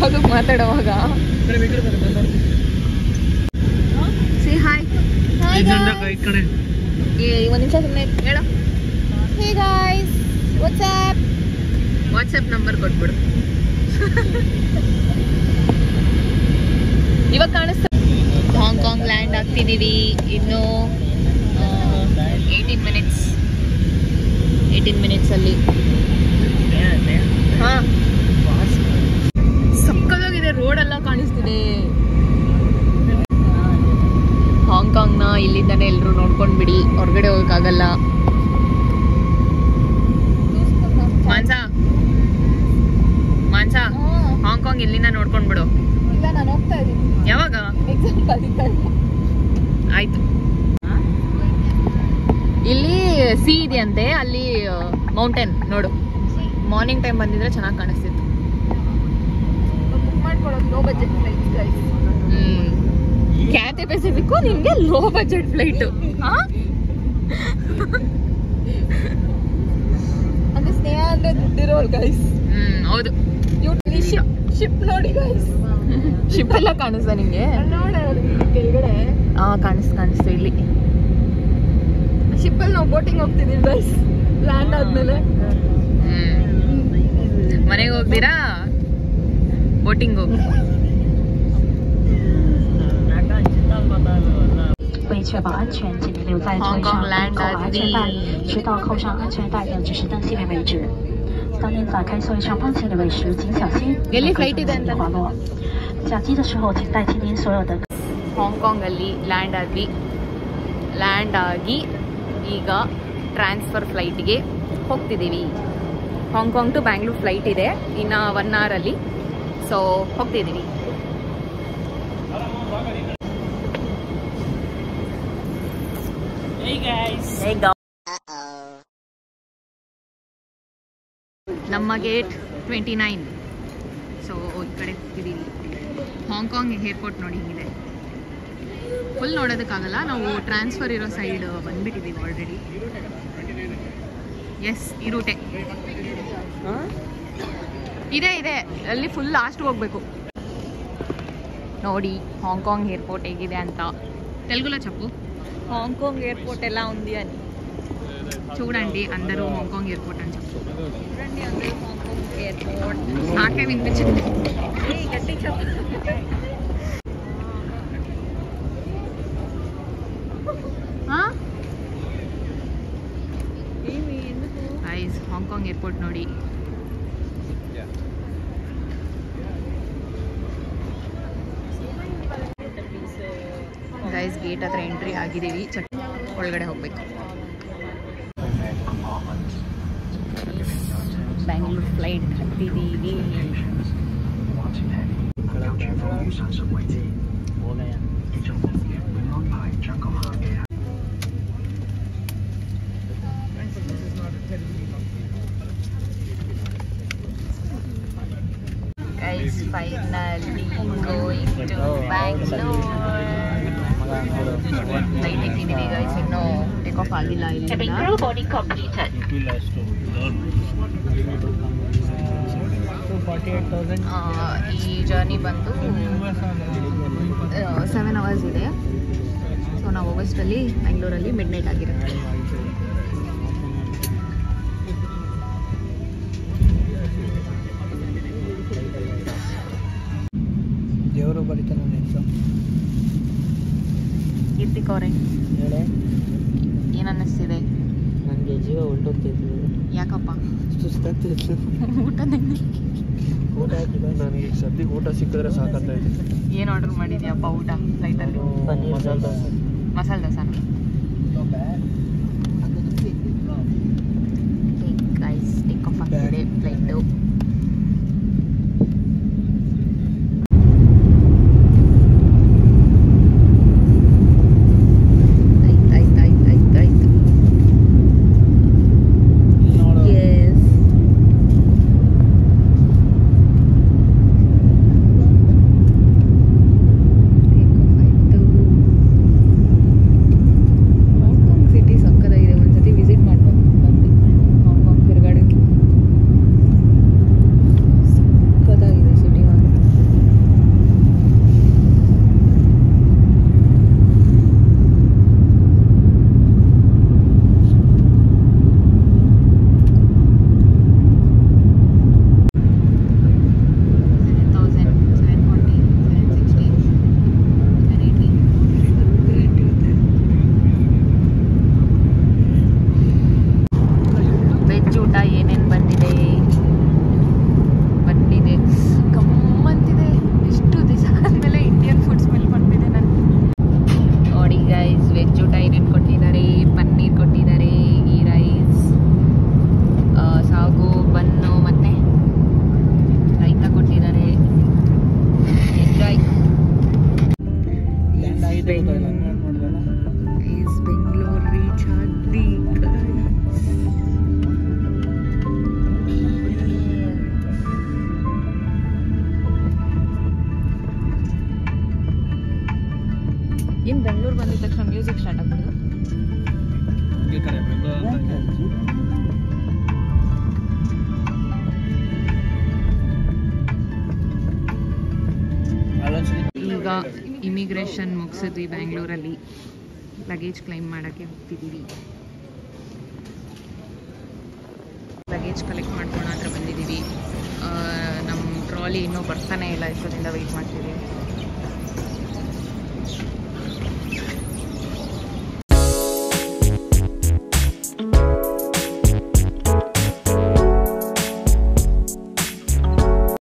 ಯಾವಾಗ ಮಾತಾಡುವಾಗ say hi ಒಂದು ನಿಮಿಷ ಸುಮ್ಮನೆ ಹೇಳು. ಹೇ ಗಾಯ್ಸ್ ವಾಟ್ಸ್ಆ್ಯಪ್ ನಂಬರ್ ಕೊಟ್ಬಿಡು. ಇವಾಗ ಕಾಣಿಸ್ತಾ ಹಾಂಗ್ಕಾಂಗ್ ಲ್ಯಾಂಡ್ ಆಗ್ತಿದ್ದೀವಿ. ಇನ್ನು 18 ಮಿನಿಟ್ಸ್ ಅಲ್ಲಿ. ಹಾ ಸಕ್ಕತ್ತಾಗಿದೆ, ರೋಡ್ ಎಲ್ಲ ಕಾಣಿಸ್ತಿದೆ. ಹಾಂಗ್ಕಾಂಗ್ನ ಇಲ್ಲಿಂದಾನೆ ಎಲ್ಲರೂ ನೋಡ್ಕೊಂಡ್ ಬಿಡಿ, ಹೊರಗಡೆ ಹೋಗಕ್ಕಾಗಲ್ಲ. ಮಾನ್ಸಾ ಹಾಂಗ್ಕಾಂಗ್ ಇಲ್ಲಿಂದ ನೋಡ್ಕೊಂಡ್ ಬಿಡು. ನಾನು ಹೋಗ್ತಾ ಇದ್ದೀನಿ. ಯಾವಾಗ? ಆಯ್ತು. ಇಲ್ಲಿ ಸಿ ಇದೆಯಂತೆ, ಅಲ್ಲಿ ಮೌಂಟೇನ್ ನೋಡು. ಮಾರ್ನಿಂಗ್ ಟೈಮ್ ಬಂದಿದ್ರೆ ಚೆನ್ನಾಗಿ ಕಾಣಿಸ್ತಿತ್ತು. ಬುಕ್ ಮಾಡ್ಕೊಳ್ಳೋದು low budget flights guys. Cathay Pacific ನಿಮ್ಗೆ ಲೋ ಬಜೆಟ್ ಫ್ಲೈಟ್ ಅಂದ್ರೆ ಸ್ನೇಹ ಅಂದ್ರೆ ದುಡ್ಡಿರೋಳು ಗೈಸ್. ಹೌದು. ಶಿಪ್ ನೋಡಿ ಗೈಸ್. ಶಿಪ್ ಎಲ್ಲ ಕಾಣಿಸ್ತಾ ನಿಂಗೆ? ನೋಡಿ ಕೆಳಗಡೆ ಕಾಣಿಸ್ತು ಇಲ್ಲಿ. ಶಿಪ್ಪಲ್ಲಿ ನಾವು ಬೋಟಿಂಗ್ ಹೋಗ್ತಿದೀವಿ ಗೈಸ್. ಲ್ಯಾಂಡ್ ಆದ್ಮೇಲೆ ಮನೆಗೆ ಹೋಗ್ತೀರಾ? ಬೋಟಿಂಗ್ ಹೋಗಿ. 为确保安全，请您留在车上扣好安全带，直到扣上安全带的指示灯熄灭为止。当您打开座位上放行李位时，请小心可能滑落。下机的时候，请带齐您所有的。ಹಾಂಗ್ಕಾಂಗ್ ಅಲ್ಲಿ ಲ್ಯಾಂಡ್ ಆಗಿ ಈಗ ಟ್ರಾನ್ಸ್ಫರ್ ಫ್ಲೈಟ್ಗೆ ಹೋಗ್ತಿದ್ದೀವಿ. ಹಾಂಗ್ಕಾಂಗ್ ಟು ಬ್ಯಾಂಗ್ಳೂರ್ ಫ್ಲೈಟ್ ಇದೆ ಇನ್ನು 1 hour ಅಲ್ಲಿ. ಸೊ ಹೋಗ್ತಿದ್ದೀವಿ. ನಮ್ಮ ಗೇಟ್ 29. ಸೊ ಈ ಕಡೆ ಹೋಗ್ತಿದ್ದೀವಿ. ಹಾಂಗ್ಕಾಂಗ್ ಏರ್ಪೋರ್ಟ್ ನೋಡಿ ಹಿಂಗಿದೆ. ಫುಲ್ ನೋಡೋದಕ್ಕಾಗಲ್ಲ, ನಾವು ಟ್ರಾನ್ಸ್ಫರ್ ಇರೋ ಸೈಡ್ ಬಂದ್ಬಿಟ್ಟಿದ್ದೀವಿ ಆಲ್ರೆಡಿ. ಎಸ್, ಈ ರೂಟೆ ಇದೆ ಅಲ್ಲಿ ಫುಲ್ ಲಾಸ್ಟ್ ಹೋಗ್ಬೇಕು. ನೋಡಿ ಹಾಂಗ್ಕಾಂಗ್ ಏರ್ಪೋರ್ಟ್ ಹೇಗಿದೆ ಅಂತ. తెలుగులో చెప్పు. హాంకాంగ్ ఎయిర్పోర్ట్ ఎలా ఉంది అని చూడండి. అందరూ హాంకాంగ్ ఎయిర్పోర్ట్ అని చెప్పు. చూడండి అందరూ హాంకాంగ్ ఎయిర్పోర్ట్. నాకే వినిపించింది. గట్టి చెప్పు. ಗೈಸ್ ಹಾಂಗ್ಕಾಂಗ್ ಏರ್ಪೋರ್ಟ್ ನೋಡಿ. ಗೈಸ್ ಗೇಟ್ ಹತ್ರ ಎಂಟ್ರಿ ಆಗಿದ್ದೀವಿ. ಒಳಗಡೆ ಹೋಗ್ಬೇಕು. ಬ್ಯಾಂಗ್ಳೂರ್ ಫ್ಲೈಟ್ ಹತ್ತಿದ್ದೀವಿ. Guys, finally going to Bangalore. Flight ಎತ್ತಿದ್ದೀವಿ ಗೈಸ್, ಇನ್ನೂ ಟೇಕ್ ಆಫ್ ಆಗಿಲ್ಲ ಇಲ್ಲಿಂದ. ಈ ಜರ್ನಿ ಬಂದು 7 hours ಇದೆ. ಸೊ ನಾವು ಆಗಸ್ಟಲ್ಲಿ ಬ್ಯಾಂಗ್ಳೂರಲ್ಲಿ ಮಿಡ್ ನೈಟ್ ಆಗಿರುತ್ತೆ. ದೇವರು ಬರೀತಾನೆ ಕೀರ್ತಿಕ್ ಅವರೇ ಏನು ಅನ್ನಿಸ್ತಿದೆ? ನನಗೆ ಜೀವ ಹೊರಟೋಗ್ತಿದೆ. ಯಾಕಪ್ಪ? ಸುಸ್ತಾಗ್ತಿದೆ. ಊಟ ಹಾಕಿಲ್ಲ ನನಗೆ. ಸದ್ಯಕ್ಕೆ ಊಟ ಸಿಕ್ಕಿದ್ರೆ ಸಾಕಾಗ್ತಾ ಇದೆ. ಏನು ಆರ್ಡರ್ ಮಾಡಿದ್ಯಪ್ಪ ಊಟ ಫ್ಲೈಟಲ್ಲಿ? ಮಸಾಲೆ ದೋಸೆ. ಮಸಾಲೆ ದೋಸೆನ? ಗೈಸ್ ಟೇಕ್ ಆಫ್ ಆಗ್ತಿದೆ ಫ್ಲೈಟು. ಬೆಂಗಳೂರು ರೀಚ್ ಆದ್ವಿ ಏನು ಬೆಂಗಳೂರು ಬಂದಿದ ತಕ್ಷಣ ಮ್ಯೂಸಿಕ್ ಸ್ಟಾರ್ಟ್ ಆಗ್ಬಿಡುದು ಈಗ ಇಮಿಗ್ರೇಷನ್ ಮುಗಿಸಿದ್ವಿ ಬ್ಯಾಂಗ್ಳೂರಲ್ಲಿ ಲಗೇಜ್ ಕ್ಲೈಮ್ ಮಾಡೋಕ್ಕೆ ಹೋಗ್ತಿದ್ದೀವಿ ಲಗೇಜ್ ಕಲೆಕ್ಟ್ ಮಾಡ್ಕೊಂಡು ಹತ್ರ ಬಂದಿದ್ದೀವಿ ನಮ್ಮ ಟ್ರಾಲಿ ಇನ್ನೂ ಬರ್ತಾನೆ ಇಲ್ಲ ಇಷ್ಟೊತ್ತಿಂದ ವೆಯ್ಟ್ ಮಾಡ್ತಿದ್ದೀವಿ